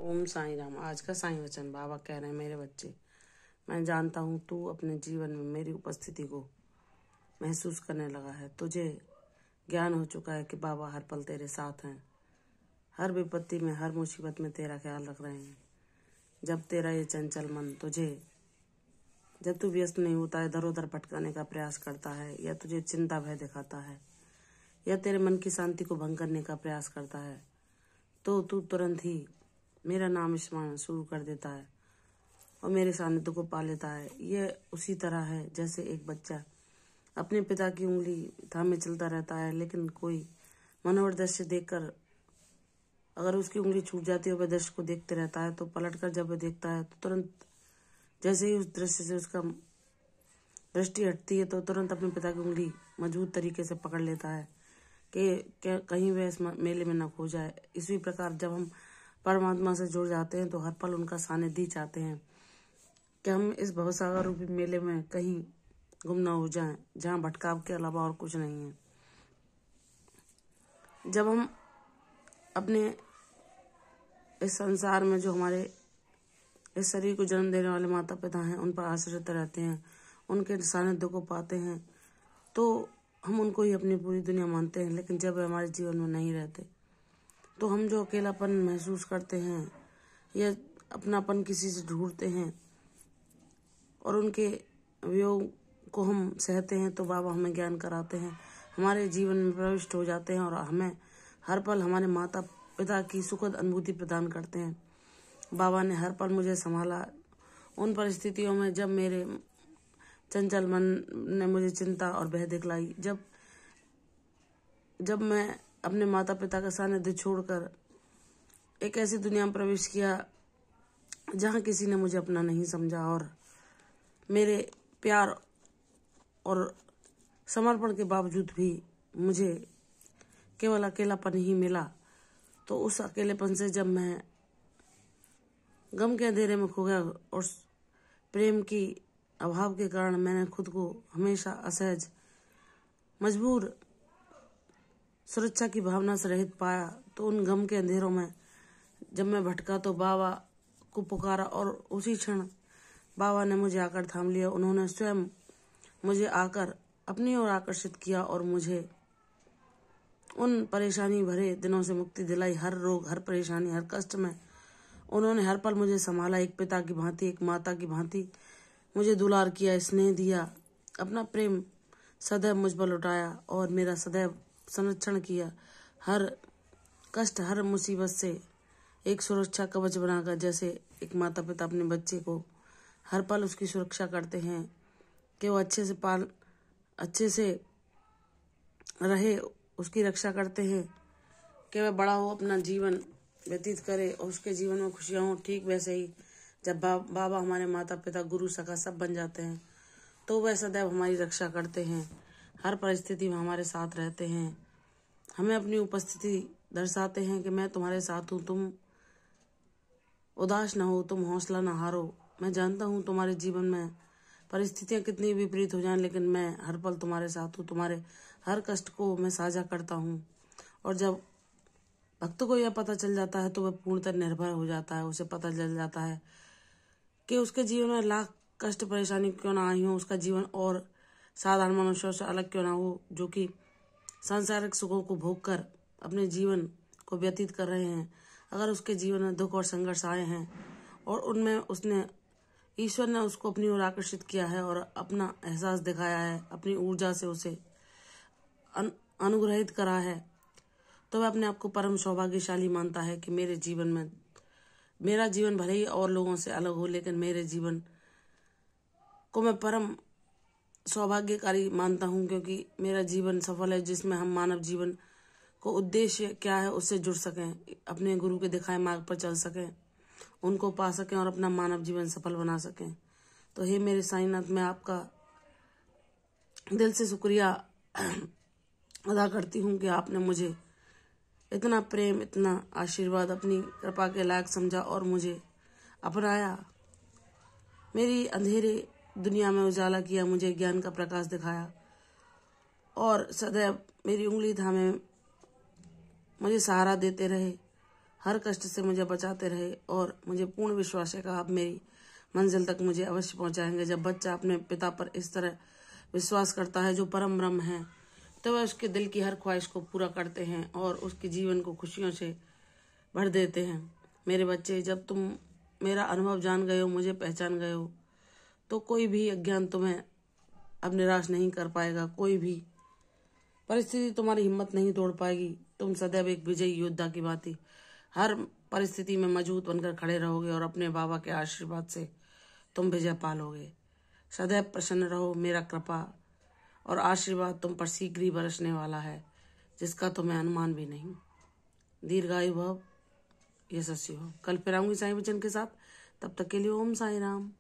ओम साईं राम। आज का साईं वचन बाबा कह रहे हैं, मेरे बच्चे, मैं जानता हूँ तू अपने जीवन में मेरी उपस्थिति को महसूस करने लगा है। तुझे ज्ञान हो चुका है कि बाबा हर पल तेरे साथ हैं, हर विपत्ति में, हर मुसीबत में तेरा ख्याल रख रहे हैं। जब तेरा ये चंचल मन जब तू व्यस्त नहीं होता है, इधर उधर भटकाने का प्रयास करता है, या तुझे चिंता भय दिखाता है, या तेरे मन की शांति को भंग करने का प्रयास करता है, तो तू तुरंत ही मेरा नाम स्मरण शुरू कर देता है और मेरे सानिध्य को पा लेता है। यह उसी तरह है जैसे एक बच्चा अपने पिता की उंगली थामे चलता रहता है, लेकिन कोई मनोहर दृश्य देखकर अगर उसकी उंगली छूट जाती है और वह दृश्य को देखते रहता है, तो पलटकर जब वह देखता है तो तुरंत जैसे ही उस दृश्य से उसका दृष्टि हटती है तो तुरंत अपने पिता की उंगली मजबूत तरीके से पकड़ लेता है कि कहीं वह इस मेले में न खो जाए। इसी प्रकार जब हम परमात्मा से जुड़ जाते हैं तो हर पल उनका सानिध्य चाहते हैं कि हम इस भवसागर रूपी मेले में कहीं गुम न हो जाएं, जहां भटकाव के अलावा और कुछ नहीं है। जब हम अपने इस संसार में जो हमारे इस शरीर को जन्म देने वाले माता पिता हैं उन पर आश्रित रहते हैं, उनके सानिध्य को पाते हैं, तो हम उनको ही अपनी पूरी दुनिया मानते हैं। लेकिन जब वे हमारे जीवन में नहीं रहते तो हम जो अकेलापन महसूस करते हैं या अपनापन किसी से ढूंढते हैं और उनके वियोग को हम सहते हैं, तो बाबा हमें ज्ञान कराते हैं, हमारे जीवन में प्रविष्ट हो जाते हैं और हमें हर पल हमारे माता पिता की सुखद अनुभूति प्रदान करते हैं। बाबा ने हर पल मुझे संभाला उन परिस्थितियों में जब मेरे चंचल मन ने मुझे चिंता और भय दिखलाई। जब मैं अपने माता पिता का सानिध्य छोड़कर एक ऐसी दुनिया में प्रवेश किया जहां किसी ने मुझे अपना नहीं समझा और मेरे प्यार और समर्पण के बावजूद भी मुझे केवल अकेलापन ही मिला, तो उस अकेलेपन से जब मैं गम के अंधेरे में खो गया और प्रेम की अभाव के कारण मैंने खुद को हमेशा असहज, मजबूर, सुरक्षा की भावना से रहित पाया, तो उन गम के अंधेरों में जब मैं भटका तो बाबा को पुकारा और उसी क्षण बाबा ने मुझे आकर थाम लिया। उन्होंने स्वयं मुझे आकर अपनी ओर आकर्षित किया और मुझे उन परेशानी भरे दिनों से मुक्ति दिलाई। हर रोग, हर परेशानी, हर कष्ट में उन्होंने हर पल मुझे संभाला। एक पिता की भांति, एक माता की भांति मुझे दुलार किया, स्नेह दिया, अपना प्रेम सदैव मुझ पर लुटाया और मेरा सदैव संरक्षण किया। हर कष्ट, हर मुसीबत से एक सुरक्षा कवच बनाकर, जैसे एक माता पिता अपने बच्चे को हर पल उसकी सुरक्षा करते हैं कि वो अच्छे से रहे, उसकी रक्षा करते हैं कि वह बड़ा हो, अपना जीवन व्यतीत करे और उसके जीवन में खुशियाँ हों। ठीक वैसे ही जब बाबा हमारे माता पिता, गुरु, सखा सब बन जाते हैं तो वह सदैव हमारी रक्षा करते हैं, हर परिस्थिति में हमारे साथ रहते हैं, हमें अपनी उपस्थिति दर्शाते हैं कि मैं तुम्हारे साथ हूँ, तुम उदास न हो, तुम हौसला न हारो। मैं जानता हूँ तुम्हारे जीवन में परिस्थितियाँ कितनी विपरीत हो जाएं, लेकिन मैं हर पल तुम्हारे साथ हूँ, तुम्हारे हर कष्ट को मैं साझा करता हूँ। और जब भक्त को यह पता चल जाता है तो वह पूर्णतः निर्भर हो जाता है। उसे पता चल जाता है कि उसके जीवन में लाख कष्ट परेशानी क्यों ना आई हो, उसका जीवन और साधारण मनुष्यों से अलग क्यों ना हो, जो कि सांसारिक सुखों को भोग कर अपने जीवन को व्यतीत कर रहे हैं। अगर उसके जीवन में दुख और संघर्ष आए हैं और उनमें ईश्वर ने उसको अपनी ओर आकर्षित किया है और अपना एहसास दिखाया है, अपनी ऊर्जा से उसे अनुग्रहित करा है, तो वह अपने आप को परम सौभाग्यशाली मानता है कि मेरा जीवन भले ही और लोगों से अलग हो, लेकिन मेरे जीवन को मैं परम सौभाग्यकारी मानता हूँ, क्योंकि मेरा जीवन सफल है, जिसमें हम मानव जीवन को उद्देश्य क्या है उससे जुड़ सकें, अपने गुरु के दिखाए मार्ग पर चल सकें, उनको पा सकें और अपना मानव जीवन सफल बना सकें। तो हे मेरे साईनाथ, मैं आपका दिल से शुक्रिया अदा करती हूँ कि आपने मुझे इतना प्रेम, इतना आशीर्वाद, अपनी कृपा के लायक समझा और मुझे अपनाया, मेरी अंधेरे दुनिया में उजाला किया, मुझे ज्ञान का प्रकाश दिखाया और सदैव मेरी उंगली थामे मुझे सहारा देते रहे। हर कष्ट से मुझे बचाते रहे और मुझे पूर्ण विश्वास है कि आप मेरी मंजिल तक मुझे अवश्य पहुंचाएंगे। जब बच्चा अपने पिता पर इस तरह विश्वास करता है जो परम ब्रह्म है, तो वह उसके दिल की हर ख्वाहिश को पूरा करते हैं और उसके जीवन को खुशियों से भर देते हैं। मेरे बच्चे, जब तुम मेरा अनुभव जान गए हो, मुझे पहचान गए हो, तो कोई भी अज्ञान तुम्हें अब निराश नहीं कर पाएगा। कोई भी परिस्थिति तुम्हारी हिम्मत नहीं तोड़ पाएगी। तुम सदैव एक विजयी योद्धा की भांति हर परिस्थिति में मजबूत बनकर खड़े रहोगे और अपने बाबा के आशीर्वाद से तुम विजय पालोगे। सदैव प्रसन्न रहो। मेरा कृपा और आशीर्वाद तुम पर शीघ्र ही बरसने वाला है, जिसका तुम्हें अनुमान भी नहीं। दीर्घायु भव, यशस्वी भव। कल फिर आऊंगी साईं वचन के साथ। तब तक के लिए ओम साई राम।